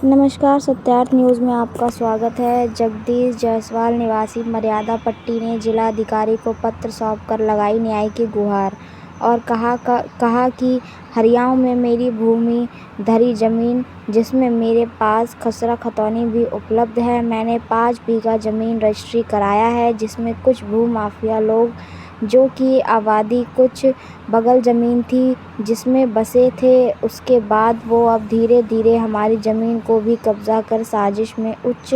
नमस्कार, सत्यार्थ न्यूज़ में आपका स्वागत है। जगदीश जायसवाल निवासी मर्यादा पट्टी ने जिलाधिकारी को पत्र सौंपकर लगाई न्याय की गुहार और कहा कि हरियाणा में मेरी भूमि धरी ज़मीन, जिसमें मेरे पास खसरा खतौनी भी उपलब्ध है। मैंने 5 बीघा ज़मीन रजिस्ट्री कराया है, जिसमें कुछ भूमाफिया लोग, जो कि आबादी कुछ बगल ज़मीन थी जिसमें बसे थे, उसके बाद वो अब धीरे धीरे हमारी ज़मीन को भी कब्जा कर साजिश में उच्च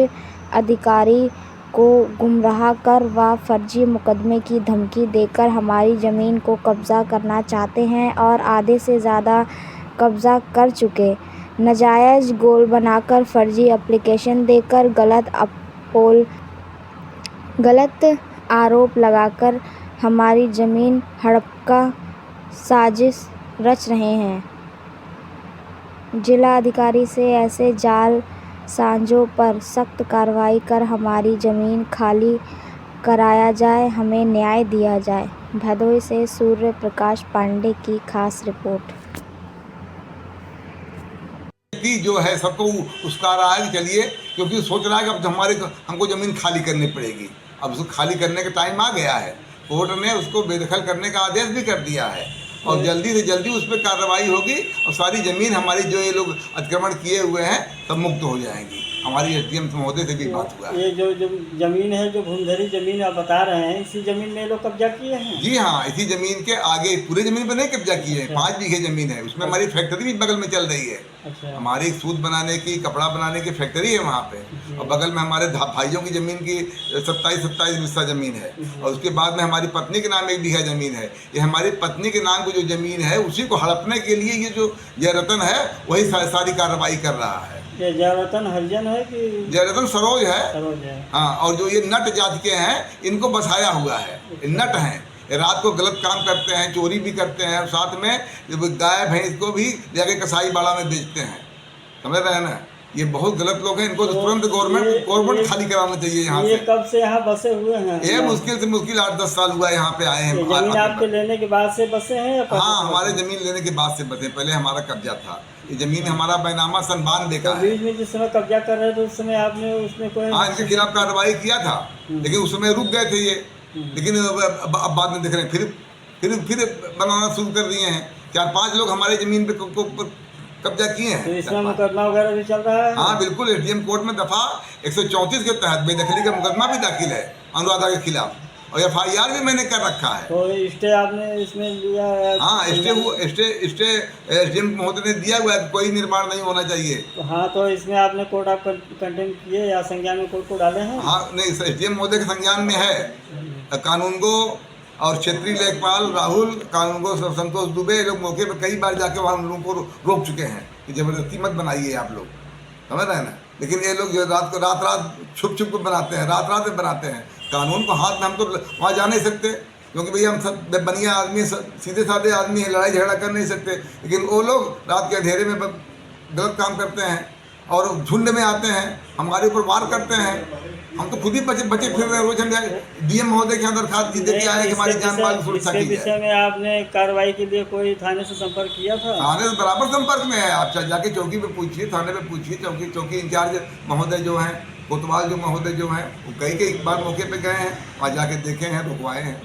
अधिकारी को गुमराह कर व फर्जी मुकदमे की धमकी देकर हमारी ज़मीन को कब्जा करना चाहते हैं और आधे से ज़्यादा कब्जा कर चुके। नाजायज़ गोल बनाकर, फर्जी एप्लीकेशन देकर, गलत आरोप लगाकर हमारी ज़मीन हड़प का साजिश रच रहे हैं। जिलाधिकारी से ऐसे जालसाजों पर सख्त कार्रवाई कर हमारी ज़मीन खाली कराया जाए, हमें न्याय दिया जाए। भदोही से सूर्य प्रकाश पांडे की खास रिपोर्ट। जो है सबको उसका रहा है कि चलिए, क्योंकि सोच रहा है कि अब हमको ज़मीन खाली करनी पड़ेगी। अब उसको खाली करने का टाइम आ गया है। कोर्ट ने उसको बेदखल करने का आदेश भी कर दिया है और जल्दी से जल्दी उस पर कार्रवाई होगी और सारी ज़मीन हमारी जो ये लोग अतिक्रमण किए हुए हैं सब मुक्त हो जाएंगी। हमारी एसडीएम महोदय से भी बात हुआ है। ये जो जमीन है, जो भूमधरी जमीन आप बता रहे हैं, इसी जमीन में लोग कब्जा किए हैं? जी हाँ, इसी जमीन के आगे पूरे जमीन पर नहीं कब्जा किए हैं। 5 बीघे जमीन है, उसमें हमारी फैक्ट्री भी बगल में चल रही है। अच्छा। हमारी सूत बनाने की, कपड़ा बनाने की फैक्ट्री है वहाँ पे और बगल में हमारे भाइयों की ज़मीन की 27 हिस्सा ज़मीन है और उसके बाद में हमारी पत्नी के नाम 1 बीघा ज़मीन है। ये हमारी पत्नी के नाम की जो ज़मीन है उसी को हड़पने के लिए ये जो जयरतन है वही सारी कार्रवाई कर रहा है। ये जयरतन हरिजन है कि जयरतन सरोज है? सरोज है। हाँ, और जो ये नट जात के हैं इनको बसाया हुआ है। नट हैं, रात को गलत काम करते हैं, चोरी भी करते हैं और साथ में गाय भैंस को भी जाके कसाई बाड़ा में बेचते हैं। समझ रहे हैं ना? ये बहुत गलत लोग हैं। इनको तुरंत गवर्नमेंट खाली कराना चाहिए यहाँ से। ये कब से यहाँ बसे हुए हैं? ये मुश्किल से मुश्किल 8-10 साल हुआ यहाँ पे आए हैं। जमीन आपके लेने के बाद से बसे हैं या? हाँ, हमारे जमीन लेने के बाद से बसे। पहले हमारा कब्जा था। ये जमीन हमारा बैनामा सन 92 का है। बीच में जिस समय कब्जा कर रहे थे उस समय आपने उसमें कोई? हाँ, इनके खिलाफ कार्रवाई किया था लेकिन उस समय रुक गए थे ये। लेकिन अब बाद में देख रहे हैं फिर बनाना शुरू कर दिए हैं। 4-5 लोग हमारे ज़मीन पे कब्जा किए हैं। तो इसमें मुकदमा वगैरह भी चल रहा है? हाँ बिल्कुल, एसडीएम कोर्ट में दफ़ा 134 के तहत बेदखली का मुकदमा भी दाखिल है अनुराधा के खिलाफ और FIR भी मैंने कर रखा है। तो स्टे आपने इसमें लिया है? हाँ, स्टे एसडीएम महोदय ने दिया हुआ है, कोई निर्माण नहीं होना चाहिए। तो हाँ, तो इसमें आपने कोर्ट ऑफ कंटेम्प्ट किए या संज्ञान में कोर्ट को डाले हैं? हाँ नहीं, एसडीएम महोदय के संज्ञान में है। कानूनगो और क्षेत्रीय लेखपाल राहुल, कानूनगो संतोष दुबे, लोग मौके पर कई बार जाके वहाँ हम लोगों को रोक चुके हैं कि ज़बरदस्ती मत बनाइए आप लोग। समझ रहे हैं ना? लेकिन ये लोग जो रात छुप को बनाते हैं, रात में बनाते हैं। कानून को हाथ में हम तो वहाँ जा नहीं सकते क्योंकि भैया हम सब बनिया आदमी, सीधे साधे आदमी हैं, लड़ाई झगड़ा कर नहीं सकते। लेकिन वो लोग रात के अंधेरे में गलत काम करते हैं और झुंड में आते हैं, हमारे ऊपर वार करते हैं। हम तो खुद ही बचे फिर रहे हैं। रोज हम डीएम महोदय के अंदर खाद दे के आए कि हमारी जान माल की सुरक्षा की जाए। विषय में आपने कार्रवाई के लिए कोई थाने से संपर्क किया था? थाने से बराबर संपर्क में है। आप जाके चौकी पे पूछिए, थाने पे पूछिए। चौकी इंचार्ज महोदय जो हैं, कोतवाल जो महोदय जो हैं, वो कई बार मौके पे गए हैं, वहाँ जाके देखे हैं, रुकवाए हैं।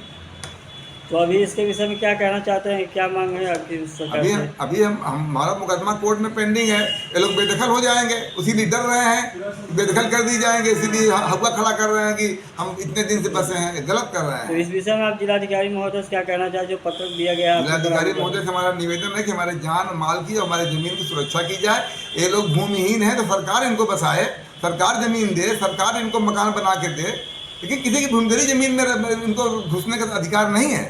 तो अभी इसके विषय में क्या कहना चाहते हैं, क्या मांग है आपकी सरकार से? अभी हमारा मुकदमा कोर्ट में पेंडिंग है। ये लोग बेदखल हो जाएंगे, उसीलिए डर रहे हैं, बेदखल कर दी जाएंगे, इसीलिए हवा खड़ा कर रहे हैं कि हम इतने दिन से बसे हैं, गलत कर रहे हैं। तो इस विषय में आप जिलाधिकारी महोदय से क्या कहना चाहते, जो पत्र दिया गया है? जिलाधिकारी महोदय से हमारा निवेदन है कि हमारे जान माल की और हमारे जमीन की सुरक्षा की जाए। ये लोग भूमिहीन हैं तो सरकार इनको बसाए, सरकार जमीन दे, सरकार इनको मकान बना के दे। लेकिन किसी की भूमिधरी जमीन में इनको घुसने का अधिकार नहीं है।